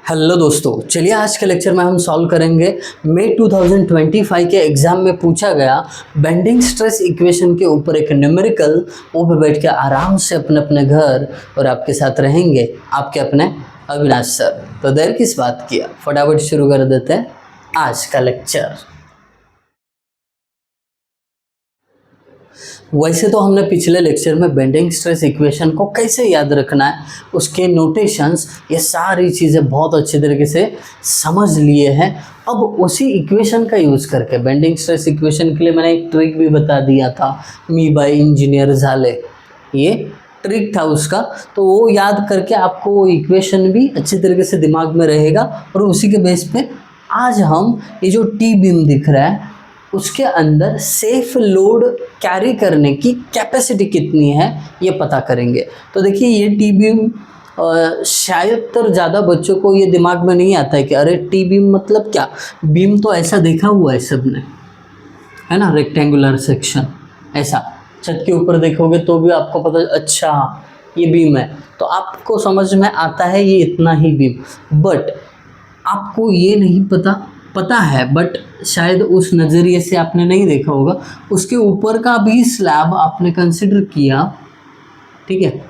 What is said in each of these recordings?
Hello दोस्तों, चलिए आज के लेक्चर में हम सॉल्व करेंगे मई 2025 के एग्ज़ाम में पूछा गया बेंडिंग स्ट्रेस इक्वेशन के ऊपर एक न्यूमेरिकल। वो पे बैठ के आराम से अपने अपने घर और आपके साथ रहेंगे आपके अपने अविनाश सर। तो देर किस बात की, फटाफट शुरू कर देते हैं आज का लेक्चर। वैसे तो हमने पिछले लेक्चर में बेंडिंग स्ट्रेस इक्वेशन को कैसे याद रखना है, उसके नोटेशंस, ये सारी चीज़ें बहुत अच्छे तरीके से समझ लिए हैं। अब उसी इक्वेशन का यूज़ करके बेंडिंग स्ट्रेस इक्वेशन के लिए मैंने एक ट्रिक भी बता दिया था, मी बाय इंजीनियर झाले, ये ट्रिक था उसका। तो वो याद करके आपको वो इक्वेशन भी अच्छी तरीके से दिमाग में रहेगा और उसी के बेस पे आज हम ये जो टी बीम दिख रहा है उसके अंदर सेफ लोड कैरी करने की कैपेसिटी कितनी है ये पता करेंगे। तो देखिए ये टी बीम शायद तर ज़्यादा बच्चों को ये दिमाग में नहीं आता है कि अरे टी बीम मतलब क्या। बीम तो ऐसा देखा हुआ है सबने, है ना, रेक्टेंगुलर सेक्शन ऐसा छत के ऊपर देखोगे तो भी आपको पता अच्छा ये बीम है, तो आपको समझ में आता है ये इतना ही बीम। बट आपको ये नहीं पता है, बट शायद उस नज़रिए से आपने नहीं देखा होगा, उसके ऊपर का भी स्लैब आपने कंसिडर किया, ठीक है।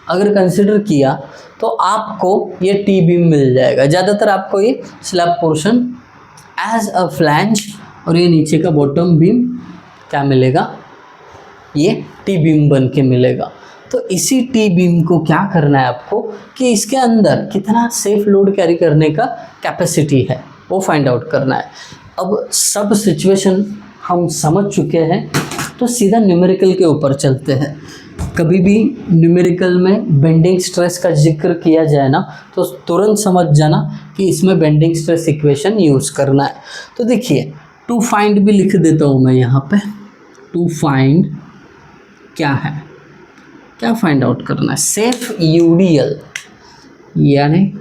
अगर कंसिडर किया तो आपको ये टी बीम मिल जाएगा। ज़्यादातर आपको ये slab portion as a flange और ये नीचे का बॉटम बीम क्या मिलेगा, ये टी बीम बन के मिलेगा। तो इसी टी बीम को क्या करना है आपको कि इसके अंदर कितना सेफ लोड कैरी करने का कैपेसिटी है वो फाइंड आउट करना है। अब सब सिचुएशन हम समझ चुके हैं तो सीधा न्यूमेरिकल के ऊपर चलते हैं। कभी भी न्यूमेरिकल में बेंडिंग स्ट्रेस का जिक्र किया जाए ना तो तुरंत समझ जाना कि इसमें बेंडिंग स्ट्रेस इक्वेशन यूज़ करना है। तो देखिए टू फाइंड भी लिख देता हूँ मैं यहाँ पे। टू फाइंड क्या है, क्या फाइंड आउट करना है, सेफ यूडीएल यानी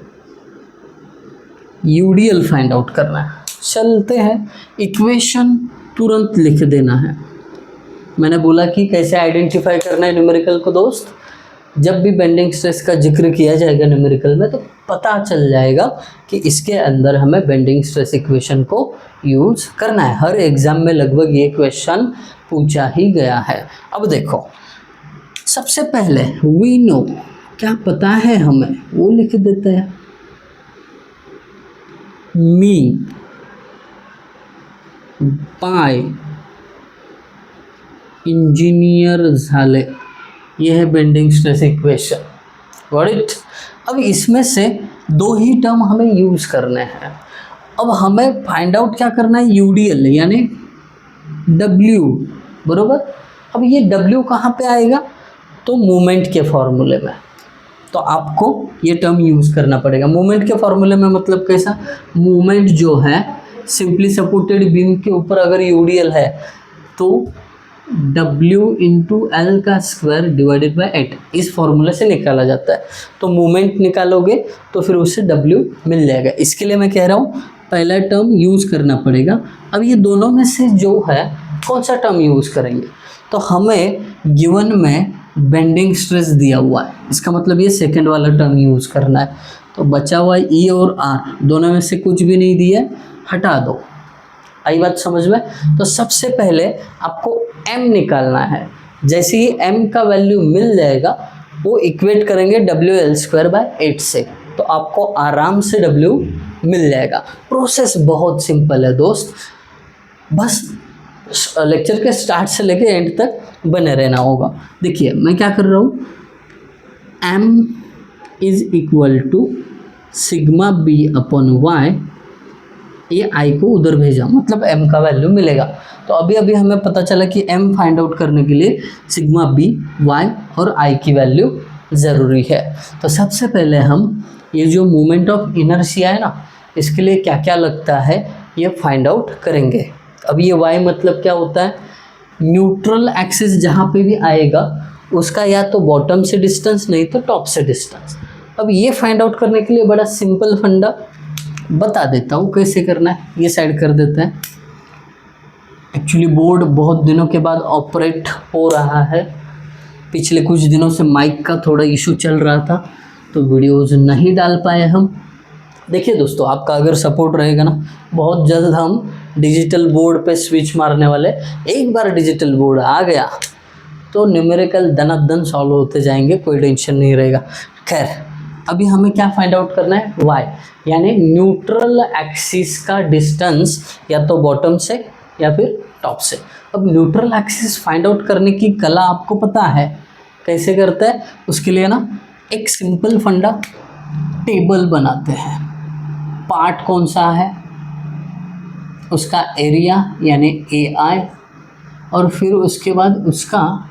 यूडीएल फाइंड आउट करना है। चलते हैं, इक्वेशन तुरंत लिख देना है। मैंने बोला कि कैसे आइडेंटिफाई करना है न्यूमेरिकल को दोस्त। जब भी बेंडिंग स्ट्रेस का जिक्र किया जाएगा न्यूमेरिकल में तो पता चल जाएगा कि इसके अंदर हमें बेंडिंग स्ट्रेस इक्वेशन को यूज़ करना है। हर एग्ज़ाम में लगभग ये क्वेश्चन पूछा ही गया है। अब देखो, सबसे पहले वी नो, क्या पता है हमें वो लिख देते हैं। मी बाय इंजीनियर झाले, ये है bending stress equation. Got it. अब इसमें से दो ही टर्म हमें यूज़ करने हैं। अब हमें फाइंड आउट क्या करना है, यूडीएल यानी डब्ल्यू, बरोबर। अब ये डब्ल्यू कहाँ पे आएगा, तो मोमेंट के फॉर्मूले में। तो आपको ये टर्म यूज़ करना पड़ेगा मोमेंट के फॉर्मूले में। मतलब कैसा, मोमेंट जो है सिंपली सपोर्टेड बीम के ऊपर अगर यूडीएल है तो W इंटू एल का स्क्वायर डिवाइडेड बाय 8, इस फॉर्मूले से निकाला जाता है। तो मोमेंट निकालोगे तो फिर उससे W मिल जाएगा। इसके लिए मैं कह रहा हूँ पहला टर्म यूज़ करना पड़ेगा। अब ये दोनों में से जो है कौन सा टर्म यूज़ करेंगे, तो हमें गिवन में बेंडिंग स्ट्रेस दिया हुआ है, इसका मतलब ये सेकंड वाला टर्म यूज़ करना है। तो बचा हुआ ई और आर, दोनों में से कुछ भी नहीं दिया, हटा दो। आई बात समझ में। तो सबसे पहले आपको m निकालना है। जैसे ही m का वैल्यू मिल जाएगा वो इक्वेट करेंगे WL²/8 से, तो आपको आराम से W मिल जाएगा। प्रोसेस बहुत सिंपल है दोस्त, बस लेक्चर के स्टार्ट से लेके एंड तक बने रहना होगा। देखिए मैं क्या कर रहा हूँ, m is equal to sigma b upon y, ये i को उधर भेजा मतलब m का वैल्यू मिलेगा। तो अभी अभी हमें पता चला कि m फाइंड आउट करने के लिए सिग्मा b, y और i की वैल्यू ज़रूरी है। तो सबसे पहले हम ये जो मोमेंट ऑफ इनर्शिया है ना, इसके लिए क्या क्या लगता है ये फाइंड आउट करेंगे। अब ये y मतलब क्या होता है, न्यूट्रल एक्सिस जहाँ पे भी आएगा उसका या तो बॉटम से डिस्टेंस नहीं तो टॉप से डिस्टेंस। अब ये फाइंड आउट करने के लिए बड़ा सिंपल फंडा बता देता हूँ कैसे करना है। ये साइड कर देते हैं। एक्चुअली बोर्ड बहुत दिनों के बाद ऑपरेट हो रहा है, पिछले कुछ दिनों से माइक का थोड़ा इशू चल रहा था तो वीडियोज़ नहीं डाल पाए हम। देखिए दोस्तों, आपका अगर सपोर्ट रहेगा ना, बहुत जल्द हम डिजिटल बोर्ड पे स्विच मारने वाले। एक बार डिजिटल बोर्ड आ गया तो न्यूमेरिकल दनादन सॉल्व होते जाएंगे, कोई टेंशन नहीं रहेगा। खैर, अभी हमें क्या फाइंड आउट करना है, y, यानी न्यूट्रल एक्सिस का डिस्टेंस, या तो बॉटम से या फिर टॉप से। अब न्यूट्रल एक्सिस फाइंड आउट करने की कला आपको पता है कैसे करते हैं। उसके लिए ना एक सिंपल फंडा, टेबल बनाते हैं। पार्ट कौन सा है, उसका एरिया यानी AI, और फिर उसके बाद उसका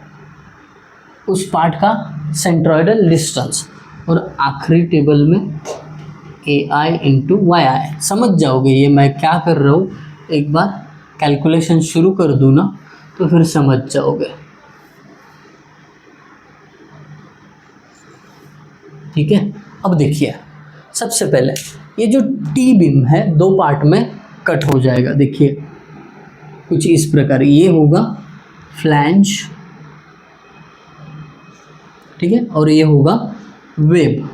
उस पार्ट का सेंट्रॉइडल डिस्टेंस, और आखिरी टेबल में AI इंटू YI। समझ जाओगे ये मैं क्या कर रहा हूँ, एक बार कैलकुलेशन शुरू कर दूँ ना तो फिर समझ जाओगे। ठीक है, अब देखिए, सबसे पहले ये जो टी बीम है दो पार्ट में कट हो जाएगा। देखिए कुछ इस प्रकार, ये होगा फ्लैंज, ठीक है, और ये होगा वेब।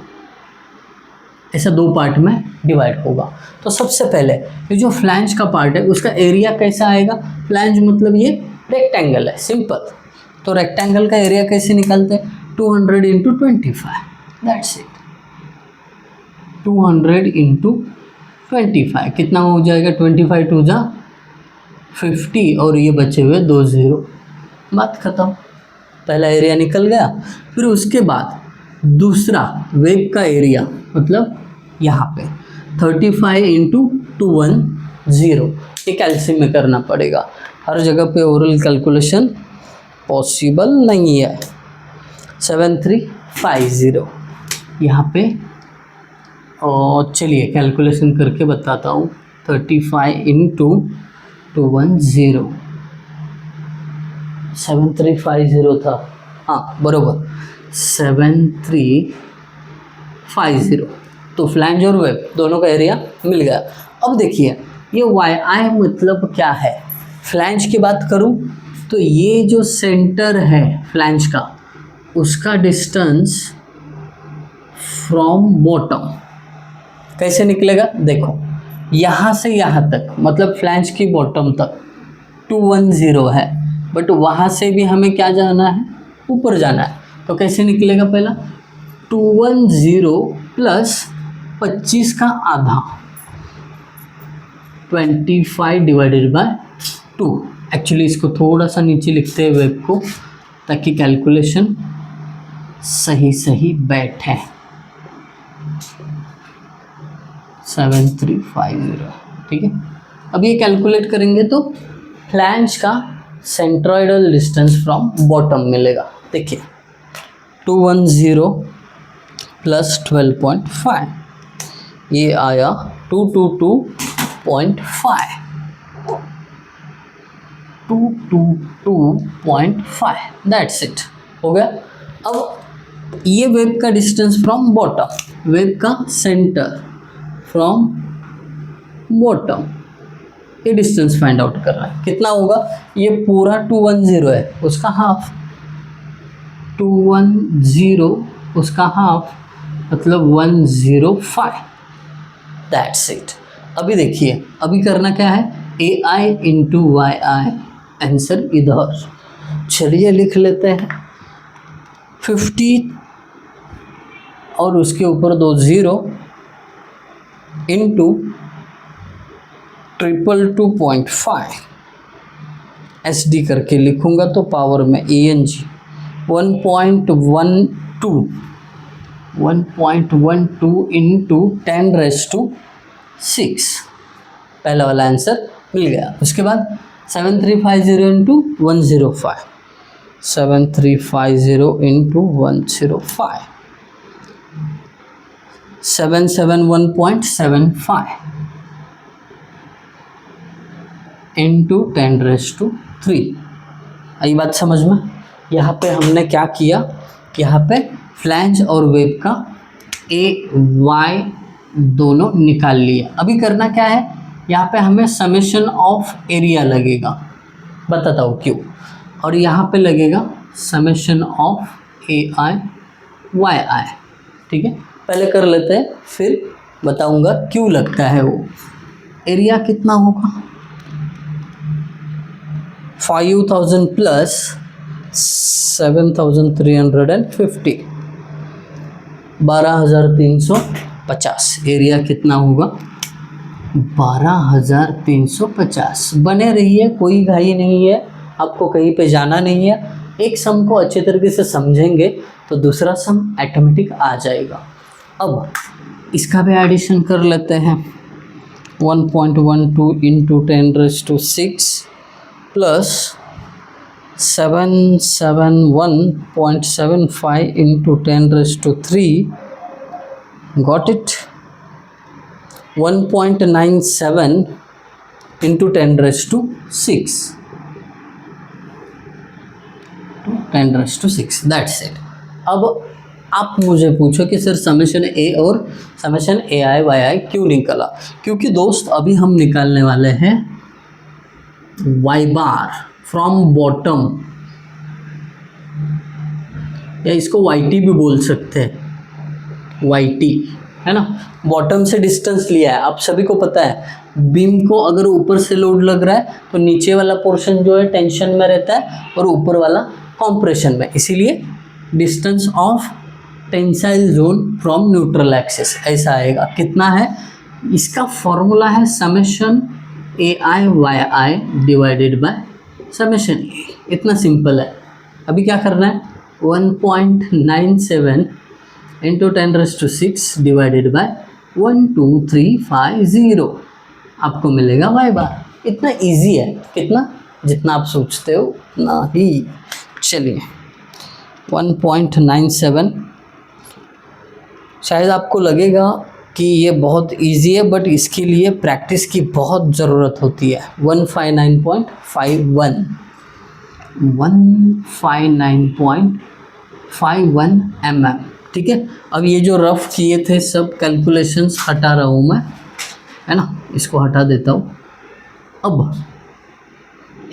ऐसा दो पार्ट में डिवाइड होगा। तो सबसे पहले ये जो फ्लैंज का पार्ट है उसका एरिया कैसा आएगा, फ्लैंज मतलब ये रेक्टेंगल है, सिंपल। तो रेक्टेंगल का एरिया कैसे निकालते हैं, 200 इंटू 25, दैट्स इट। 200 इंटू 25 कितना हो जाएगा, 25 टू जा 50, और ये बचे हुए 2 0, बात खत्म। पहला एरिया निकल गया। फिर उसके बाद दूसरा वेब का एरिया, मतलब यहाँ पे 35 इंटू 210, ये कैल्शियम में करना पड़ेगा, हर जगह पे ओरल कैलकुलेशन पॉसिबल नहीं है। 7350 यहाँ पे, और चलिए कैलकुलेशन करके बताता हूँ। 35 इंटू 210, 7350 था, हाँ बरोबर, 7350। तो फ्लैंज और वेब दोनों का एरिया मिल गया। अब देखिए ये YI मतलब क्या है, फ्लैंज की बात करूँ तो ये जो सेंटर है फ्लैंज का, उसका डिस्टेंस फ्रॉम बॉटम कैसे निकलेगा, देखो यहाँ से यहाँ तक, मतलब फ्लैंज की बॉटम तक 210 है, बट वहाँ से भी हमें क्या जाना है, ऊपर जाना है। तो कैसे निकलेगा, पहला 210 प्लस 25 का आधा, 25 डिवाइडेड बाय 2। एक्चुअली इसको थोड़ा सा नीचे लिखते हैं वेब को, ताकि कैलकुलेशन सही सही बैठे। 7350, ठीक है। अब ये कैलकुलेट करेंगे तो फ्लैंज का सेंट्रॉइडल डिस्टेंस फ्रॉम बॉटम मिलेगा। देखिए 210 प्लस 12.5, ये आया 222.5, 222.5, दैट्स इट, हो गया। अब ये वेब का डिस्टेंस फ्रॉम बॉटम, वेब का सेंटर फ्रॉम बॉटम, ये डिस्टेंस फाइंड आउट करना है। कितना होगा, ये पूरा 210 है, उसका हाफ 210, उसका हाफ मतलब 105, दैट्स इट। अभी देखिए, अभी करना क्या है, AI इंटू YI, आंसर इधर। चलिए लिख लेते हैं 50 और उसके ऊपर 2 0 इंटू 222.5, SD करके लिखूँगा तो पावर में ENG 1.12 इंटू 10⁻⁶, पहला वाला आंसर मिल गया। उसके बाद 7350 इंटू 105, 7350 इंटू 105, 771.75 इंटू 10⁻3। आई बात समझ में। यहाँ पे हमने क्या किया, यहाँ पे फ्लैंज और वेब का AY दोनों निकाल लिया। अभी करना क्या है, यहाँ पे हमें समेशन ऑफ एरिया लगेगा, बताता हूँ क्यों। और यहाँ पे लगेगा समेशन ऑफ AI YI, ठीक है। पहले कर लेते हैं, फिर बताऊंगा क्यों लगता है वो। एरिया कितना होगा 5000 प्लस 7350 12350। एरिया कितना होगा 12350। बने रहिए, कोई घाई नहीं है, आपको कहीं पे जाना नहीं है। एक सम को अच्छे तरीके से समझेंगे तो दूसरा सम ऑटोमेटिक आ जाएगा। अब इसका भी एडिशन कर लेते हैं। 1.12 into 10⁻6 plus 771.75 into 10⁻3 got it 1.97 into 10⁻6 10⁻6 that's it. अब आप मुझे पूछो कि सर समेशन ए और समेशन ए आई वाई आई क्यों निकला। क्योंकि दोस्त अभी हम निकालने वाले हैं वाई बार फ्रॉम बॉटम, या इसको वाई टी भी बोल सकते हैं, वाई टी है ना। बॉटम से डिस्टेंस लिया है, आप सभी को पता है बीम को अगर ऊपर से लोड लग रहा है तो नीचे वाला पोर्शन जो है टेंशन में रहता है और ऊपर वाला कॉम्प्रेशन में, इसीलिए distance of tensile zone from neutral axis ऐसा आएगा। कितना है, इसका फॉर्मूला है summation A I Y I divided by summation A. इतना सिंपल है। अभी क्या करना है 1.97 इंटू 10⁻6 डिवाइडेड बाय 12350 आपको मिलेगा वाई बार। इतना इजी है, कितना जितना आप सोचते हो उतना ही। चलिए 1.97, शायद आपको लगेगा कि ये बहुत इजी है बट इसके लिए प्रैक्टिस की बहुत ज़रूरत होती है। 159.51 mm, ठीक है। अब ये जो रफ किए थे सब कैलकुलेशंस हटा रहा हूँ मैं, है ना, इसको हटा देता हूँ। अब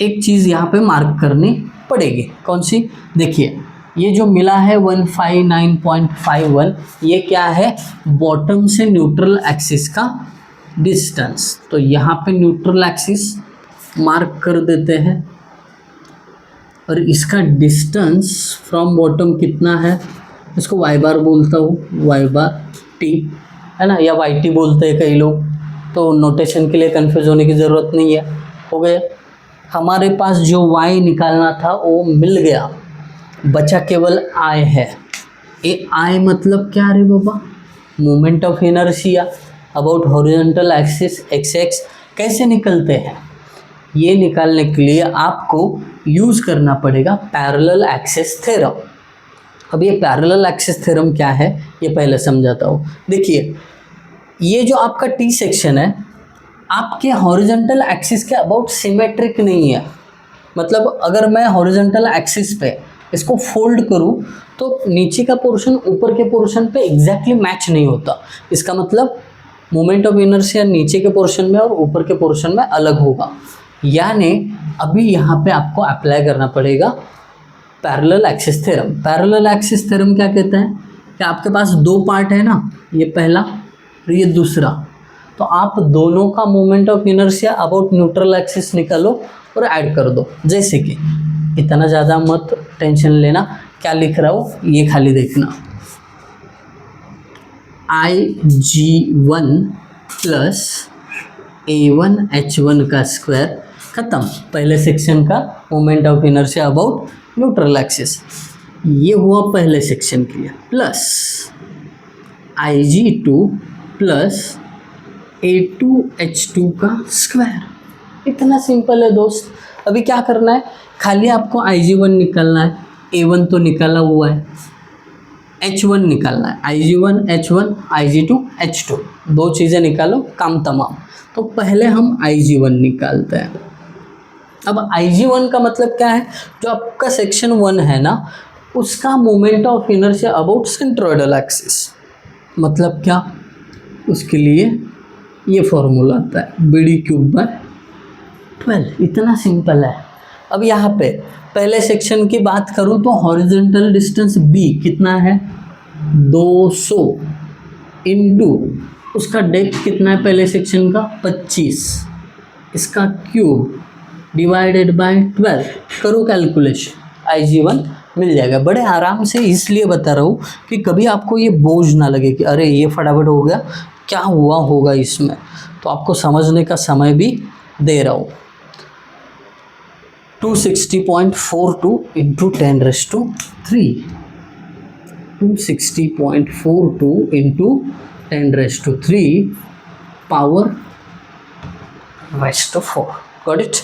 एक चीज़ यहाँ पे मार्क करनी पड़ेगी, कौन सी, देखिए ये जो मिला है 159.51 ये क्या है, बॉटम से न्यूट्रल एक्सिस का डिस्टेंस। तो यहाँ पे न्यूट्रल एक्सिस मार्क कर देते हैं और इसका डिस्टेंस फ्रॉम बॉटम कितना है, इसको वाई बार बोलता हूँ, वाई बार टी, है ना, या वाई टी बोलते हैं कई लोग, तो नोटेशन के लिए कंफ्यूज होने की ज़रूरत नहीं है। हो गया, हमारे पास जो वाई निकालना था वो मिल गया, बचा केवल आई है। ये आई मतलब क्या रे बाबा, moment of inertia about horizontal axis X X. कैसे निकलते हैं, ये निकालने के लिए आपको यूज़ करना पड़ेगा पैरेलल एक्सिस थ्योरम। अब ये पैरेलल एक्सिस थ्योरम क्या है ये पहले समझाता हूँ। देखिए ये जो आपका टी सेक्शन है आपके हॉरिजॉन्टल एक्सिस के अबाउट सिमेट्रिक नहीं है। मतलब अगर मैं हॉरिजॉन्टल एक्सिस पे इसको फोल्ड करूँ तो नीचे का पोर्शन ऊपर के पोर्शन पे एग्जैक्टली मैच नहीं होता। इसका मतलब मोमेंट ऑफ इनर्शिया नीचे के पोर्शन में और ऊपर के पोर्शन में अलग होगा। यानी अभी यहाँ पे आपको अप्लाई करना पड़ेगा parallel axis theorem. Parallel axis theorem क्या कहता है कि आपके पास दो पार्ट है ना, ये पहला और ये दूसरा, तो आप दोनों का moment of inertia about neutral axis निकालो और ऐड कर दो। जैसे कि इतना ज़्यादा मत टेंशन लेना, क्या लिख रहा हो ये खाली देखना, IG1 प्लस A1 H1 का स्क्वायर, ख़त्म। पहले सेक्शन का moment of inertia about neutral axis, ये हुआ पहले सेक्शन के लिए, plus IG2 plus A2 H2 का स्क्वायर। इतना सिंपल है दोस्त। अभी क्या करना है, खाली आपको IG1 निकालना है, A1 तो निकाला हुआ है, H1 निकालना है, IG1 H1 IG2 H2 दो चीज़ें निकालो, काम तमाम। तो पहले हम IG1 निकालते हैं। अब IG1 का मतलब क्या है, जो आपका सेक्शन 1 है ना उसका moment of inertia about centroidal axis. मतलब क्या, उसके लिए ये फॉर्मूला आता है BD3/12। इतना सिंपल है। अब यहाँ पे पहले सेक्शन की बात करूँ तो हॉरिजॉन्टल डिस्टेंस B कितना है 200 इंटू उसका डेप्थ कितना है पहले सेक्शन का 25, इसका क्यूब डिवाइडेड बाय 12, करो कैलकुलेशन, Ig1 मिल जाएगा। बड़े आराम से इसलिए बता रहा हूँ कि कभी आपको ये बोझ ना लगे कि अरे ये फटाफट हो गया, क्या हुआ होगा इसमें, तो आपको समझने का समय भी दे रहा हूँ। 260.42 into 10⁻3, 260.42 into 10⁻3 power rest 4। Got it.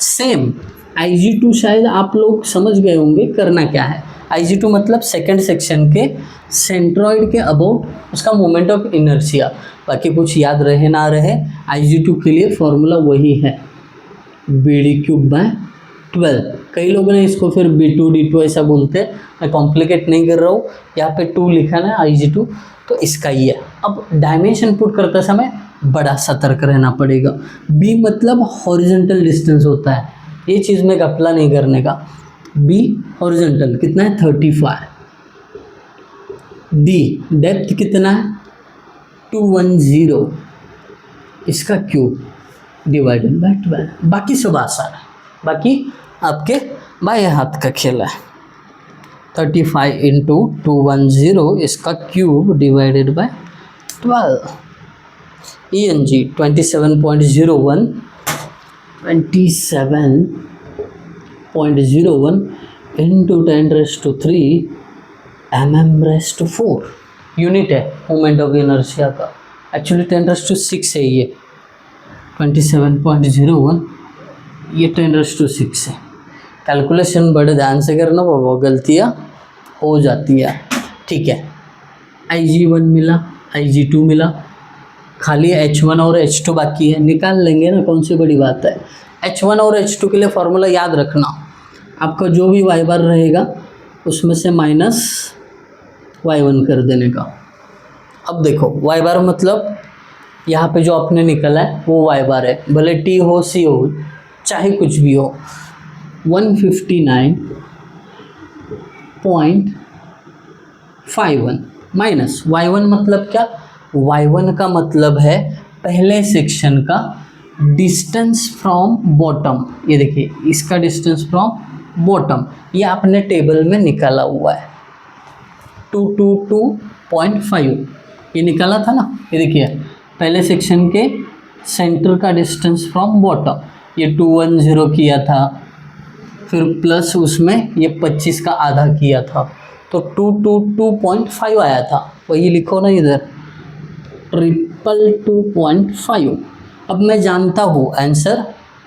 Same Ig2 शायद आप लोग समझ गए होंगे करना क्या है। Ig2 मतलब सेकंड सेक्शन के सेंट्रॉइड के अबाउट उसका मोमेंट ऑफ इनर्शिया, बाकी कुछ याद रहे ना रहे, Ig2 के लिए फॉर्मूला वही है BD³/12। कई लोगों ने इसको फिर B2 D2 ऐसा बोलते हैं, मैं कॉम्प्लिकेट नहीं कर रहा हूँ, यहाँ पे 2 लिखा ना Ig2 तो इसका ही है। अब डायमेंशन पुट करते समय बड़ा सतर्क रहना पड़ेगा। B मतलब हॉरिजॉन्टल डिस्टेंस होता है, ये चीज़ में घपला नहीं करने का। B हॉरिजॉन्टल कितना है 35, D डेप्थ कितना है 210, इसका क्यूब डिवाइडेड बाय 12, बाकी सब आसान है, बाकी आपके बाएं हाथ का खेल है। 35 इंटू 210 इसका cube divided by 12, ENG 27.01 into 10⁻³ mm⁻⁴ unit है मोमेंट ऑफ इनर्शिया का। एक्चुअली 10⁻⁶ है ये, 27.01 ये 10⁻⁶ है। कैलकुलेशन बड़े ध्यान से करना बाबा, गलतियाँ हो जाती है। ठीक है, Ig1 मिला, Ig2 मिला, खाली H1 और H2 बाकी है, निकाल लेंगे ना, कौन सी बड़ी बात है। H1 और H2 के लिए फॉर्मूला याद रखना, आपका जो भी y बार रहेगा उसमें से माइनस y1 कर देने का। अब देखो y बार मतलब यहाँ पे जो आपने निकला है वो y बार है, भले T हो C हो चाहे कुछ भी हो। 159.51 माइनस y1 मतलब क्या, y1 का मतलब है पहले सेक्शन का डिस्टेंस फ्रॉम बॉटम। ये देखिए इसका डिस्टेंस फ्रॉम बॉटम ये आपने टेबल में निकाला हुआ है 222.5, ये निकाला था ना। ये देखिए पहले सेक्शन के सेंटर का डिस्टेंस फ्रॉम बॉटम ये 210 किया था, फिर प्लस उसमें ये 25 का आधा किया था तो 222.5 आया था, वही लिखो ना इधर 222.5। अब मैं जानता हूँ आंसर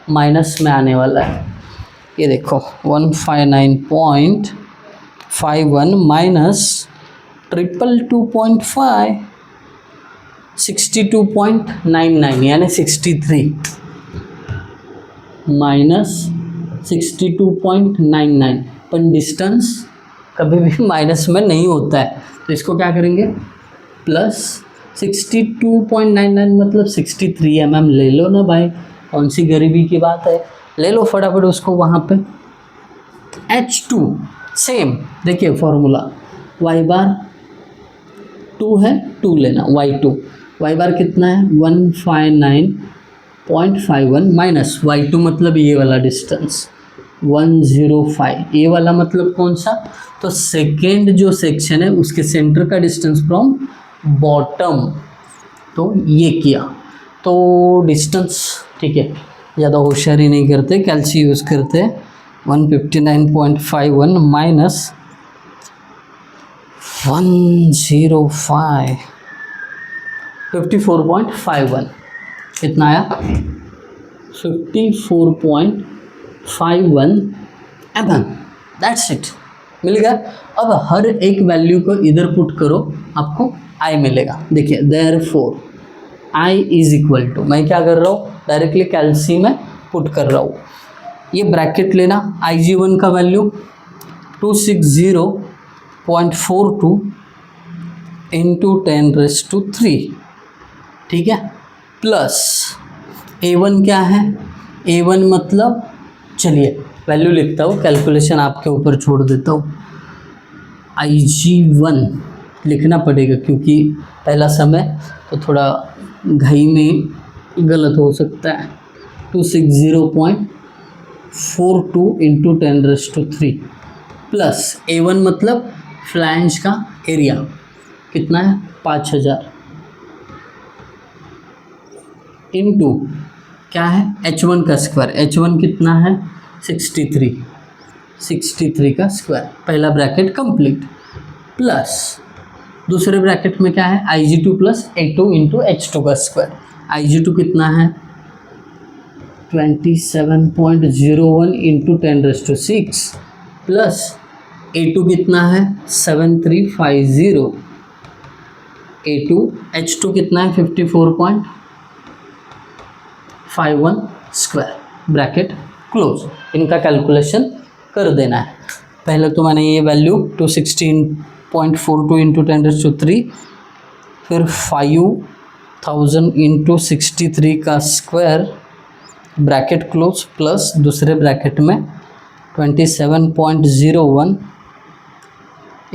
माइनस में आने वाला है, ये देखो 159.51 माइनस 222.5 62.99 यानी 63 माइनस 62.99, पर डिस्टेंस कभी भी माइनस में नहीं होता है, तो इसको क्या करेंगे प्लस 62.99 मतलब 63 mm ले लो ना भाई, कौन सी गरीबी की बात है, ले लो फटाफट उसको वहाँ पे। H2 सेम देखिए फॉर्मूला y बार 2 है 2 लेना, y2 y बार कितना है 159.51 माइनस y2 मतलब ये वाला डिस्टेंस 105, ये वाला मतलब कौन सा, तो सेकेंड जो सेक्शन है उसके सेंटर का डिस्टेंस फ्रॉम बॉटम, तो ये किया तो डिस्टेंस। ठीक है, ज़्यादा होशियारी नहीं करते, कैल्सी यूज़ करते, 159.51 माइनस 105 54.51 कितना आया 54.51 mm, दैट्स इट, मिल गया। अब हर एक वैल्यू को इधर पुट करो आपको I मिलेगा। देखिए therefore I is equal to, मैं क्या कर रहा हूँ डायरेक्टली कैल्सी में पुट कर रहा हूँ, ये ब्रैकेट लेना, Ig1 का वैल्यू 260.42 इंटू 10⁻3, ठीक है, प्लस A1 क्या है, A1 मतलब चलिए वैल्यू लिखता हूँ, कैलकुलेशन आपके ऊपर छोड़ देता हूँ। Ig1 लिखना पड़ेगा क्योंकि पहला समय तो थोड़ा घाई में गलत हो सकता है। 260.42 इंटू 10⁻³ प्लस A1 मतलब फ्लैंज का एरिया कितना है 5000 इंटू क्या है H1 का स्क्वायर, H1 कितना है 63 का स्क्वायर, पहला ब्रैकेट कंप्लीट, प्लस दूसरे ब्रैकेट में क्या है Ig2 plus A2 into H2 का स्क्वायर, Ig2 कितना है 27.01 इंटू 10⁻6 प्लस A2 कितना है 7350, A2 H2 कितना है 54.51 स्क्वायर, ब्रैकेट क्लोज। इनका कैलकुलेशन कर देना है। पहले तो मैंने ये वैल्यू 216.42 इंटू 10⁻³ फिर 5000 इंटू 63 का स्क्वायर ब्रैकेट क्लोज प्लस दूसरे ब्रैकेट में 27.01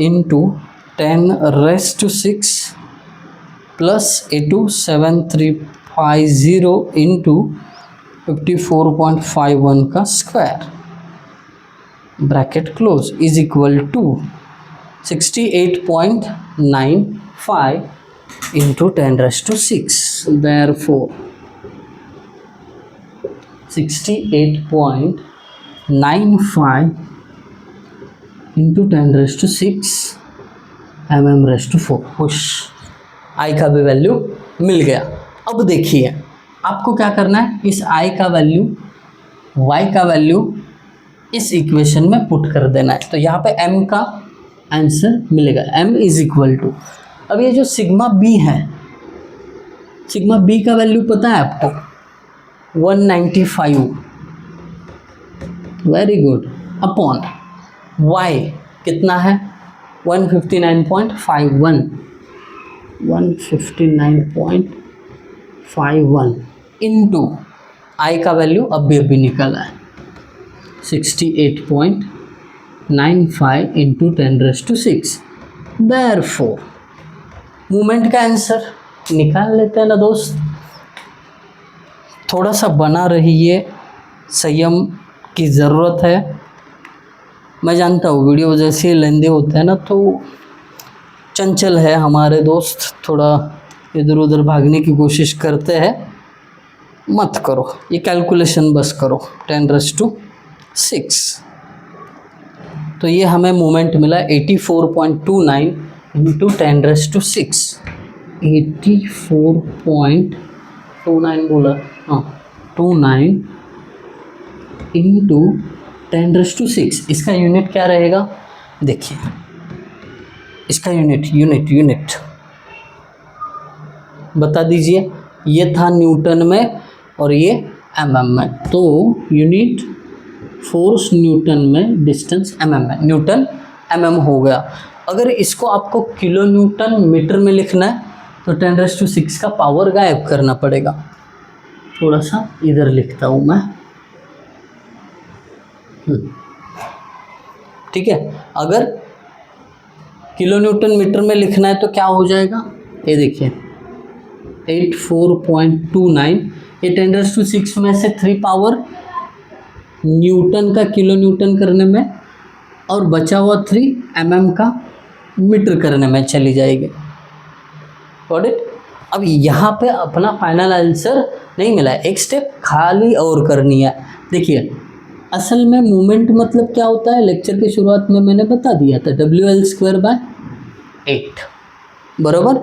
इंटू 10⁻6 प्लस A2 7350 इंटू 54.51 का square bracket close is equal to 68.95 into 10⁻6, therefore 68.95 into 10⁻6 mm⁻4। खुश, आई का भी वैल्यू मिल गया। अब देखिए आपको क्या करना है, इस आई का वैल्यू वाई का वैल्यू इस इक्वेशन में पुट कर देना है। तो यहाँ पे m का आंसर मिलेगा, m इज इक्वल टू, अब ये जो सिग्मा b है, सिग्मा b का वैल्यू पता है आपको 195, वेरी गुड, अपॉन y कितना है 159.51 इंटू आई का वैल्यू अभी निकला है 68.95 इंटू 10⁻6, देयरफॉर मूवमेंट का आंसर निकाल लेते हैं ना दोस्त। थोड़ा सा बना रहिए, संयम की ज़रूरत है। मैं जानता हूँ वीडियो जैसे लेंदे होते हैं ना तो चंचल है हमारे दोस्त, थोड़ा इधर उधर भागने की कोशिश करते हैं, मत करो, ये कैलकुलेशन बस करो 10⁻6। तो ये हमें मोमेंट मिला 84.29 इंटू 10⁻6, 84.29 बोला, हाँ 29 इंटू 10⁻6। इसका यूनिट क्या रहेगा, देखिए इसका यूनिट बता दीजिए। ये था न्यूटन में और ये mm में, तो यूनिट फोर्स न्यूटन में, डिस्टेंस mm में, न्यूटन mm हो गया। अगर इसको आपको किलो न्यूटन मीटर में लिखना है तो 10⁻6 का पावर गायब करना पड़ेगा। थोड़ा सा इधर लिखता हूँ मैं, ठीक है। अगर किलो न्यूटन मीटर में लिखना है तो क्या हो जाएगा, ये देखिए 84.29, ये 10⁻6 में से 3 पावर न्यूटन का किलो न्यूटन करने में और बचा हुआ 3 mm का मीटर करने में चली जाएगी। Got it. अब यहाँ पे अपना फाइनल आंसर नहीं मिला है, एक स्टेप खाली और करनी है। देखिए असल में मूवमेंट मतलब क्या होता है, लेक्चर की शुरुआत में मैंने बता दिया था, WL²/8 बराबर।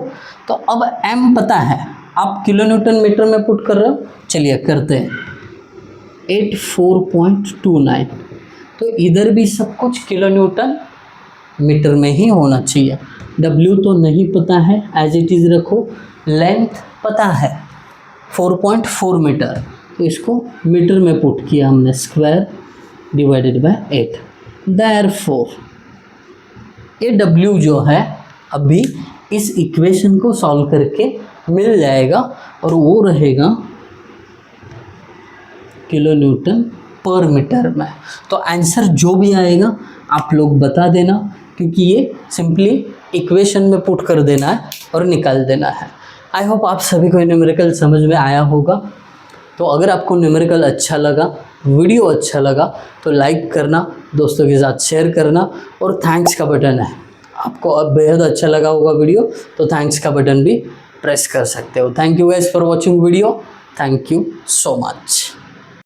तो अब m पता है, आप किलो न्यूटन मीटर में पुट कर रहे हो, चलिए करते हैं 84.29, तो इधर भी सब कुछ किलो न्यूटन मीटर में ही होना चाहिए। W तो नहीं पता है, एज इट इज़ रखो। लेंथ पता है 4.4 मीटर, तो इसको मीटर में पुट किया हमने, स्क्वायर डिवाइडेड बाय 8, देयरफॉर ये W जो है अभी इस इक्वेशन को सॉल्व करके मिल जाएगा और वो रहेगा किलो न्यूटन पर मीटर में। तो आंसर जो भी आएगा आप लोग बता देना, क्योंकि ये सिंपली इक्वेशन में पुट कर देना है और निकाल देना है। आई होप आप सभी को न्यूमेरिकल समझ में आया होगा। तो अगर आपको न्यूमेरिकल अच्छा लगा, वीडियो अच्छा लगा, तो लाइक करना, दोस्तों के साथ शेयर करना, और थैंक्स का बटन है, आपको अब बेहद अच्छा लगा होगा वीडियो तो थैंक्स का बटन भी प्रेस कर सकते हो। Thank you guys for watching video. Thank you so much.